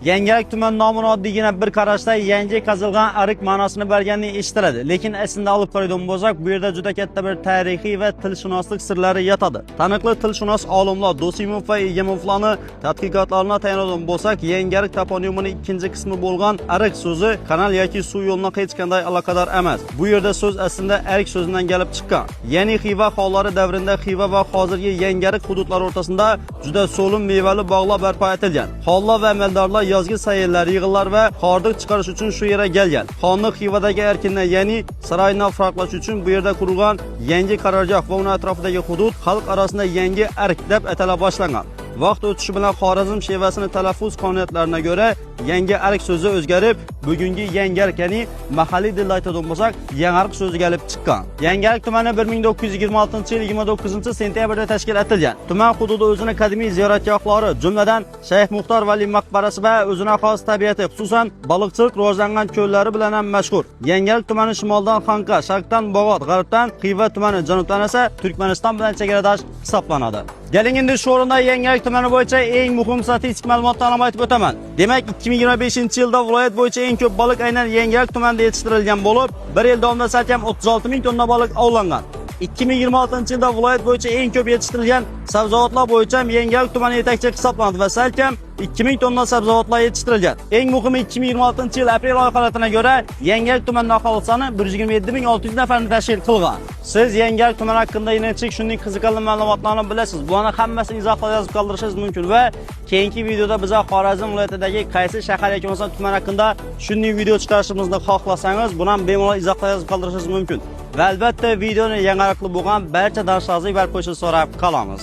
Yangilik tuman nomini oddiygina bir qarashda yangi qazilgan ariq ma'nosini berganini eshitiladi. Lekin aslida olib qaraydigan bo'lsak, bu yerda juda katta bir tarixiy va tilshunoslik sirlari yotadi. Taniqli tilshunos olimlar Dosimov va Egemovlarning tadqiqotlarini tayanadigan bo'lsak, yangilik toponimining ikkinchi qismi bo'lgan ariq so'zi kanal yoki suv yo'lina hech qanday aloqador emas. Bu yerda so'z aslida ariq so'zidan kelib chiqqan. Ya'ni Xiva xollari davrida Xiva va hozirgi yangilik hududlari o'rtasida juda so'lim mevali bog'lar barpo etilgan. Xollar va amaldorlar yozgi sayillar, yig'inlar va hordiq chiqarish uchun shu yerga kelgan. Xonni Xivadagi erkinni, ya'ni saroyni farqlash uchun bu yerda qurilgan yangi qarorgoh va uning atrofidagi hudud xalq orasida yangi ariq deb atala boshlangan. Vaqt o'tishi bilan Xorazm shevasini talaffuz qonuniyatlarına göre yangi ariq so'zi o'zgarib, bugungi yangilik, ya'ni mahalliy tilda aytadigan bo'lsak, yangilik so'zi kelib chiqqan. Yangilik tumani 1926-yil 29-sentyabrda tashkil etilgan. Tuman hududi o'zining qadimiy ziyoratgohlari, jumladan Shayx Muxtor Vali maqbarasi va o'ziga xos tabiati, xususan baliqchilik rivojlangan ko'llari bilan ham mashhur. Yangilik tumani shimoldan Xanqa, sharqdan Bog'ot, g'arbdan Xiva tumani, janubdan esa Turkmaniston bilan chegaradosh hisoblanadi. Keling endi shu o'rinda Yangilik tumani bo'yicha eng muhim statistik ma'lumotlarni aytib o'taman. Demak, 2025-yilda viloyat bo'yicha eng ko'p baliq aynan Yangilik tumanida yetishtirilgan bo'lib, bir yil davomida salkam 36 ming tonna baliq ovlangan. 2026-yilda viloyat bo'yicha eng ko'p yetishtirilgan sabzavotlar bo'yicha Yangilik tumani yetakchi hisoblanadi va salkam 2000 tonna sabzavotlar yetishtirilgan. Eng muhimi 2026-yil aprel oyi holatiga ko'ra Yangilik tumani aholi soni 127.600 nafarni tashkil qilgan. Siz Yangilik tumani haqida yana shunday qiziqarli ma'lumotlarni bilasiz. Bularni hammasini izohlar yozib qoldirishingiz mumkin va keyingi videoda biz Xorazm viloyatidagi qaysi shahar yoki bo'lmasa tuman haqida shunday video chiqarishimizni xohlasangiz, buni ham bemalol izohlar yozib qoldirishingiz mumkin. Va albatta videoni yangilikli bo'lgan barcha darslarni barib qo'yishni so'rab qolamiz.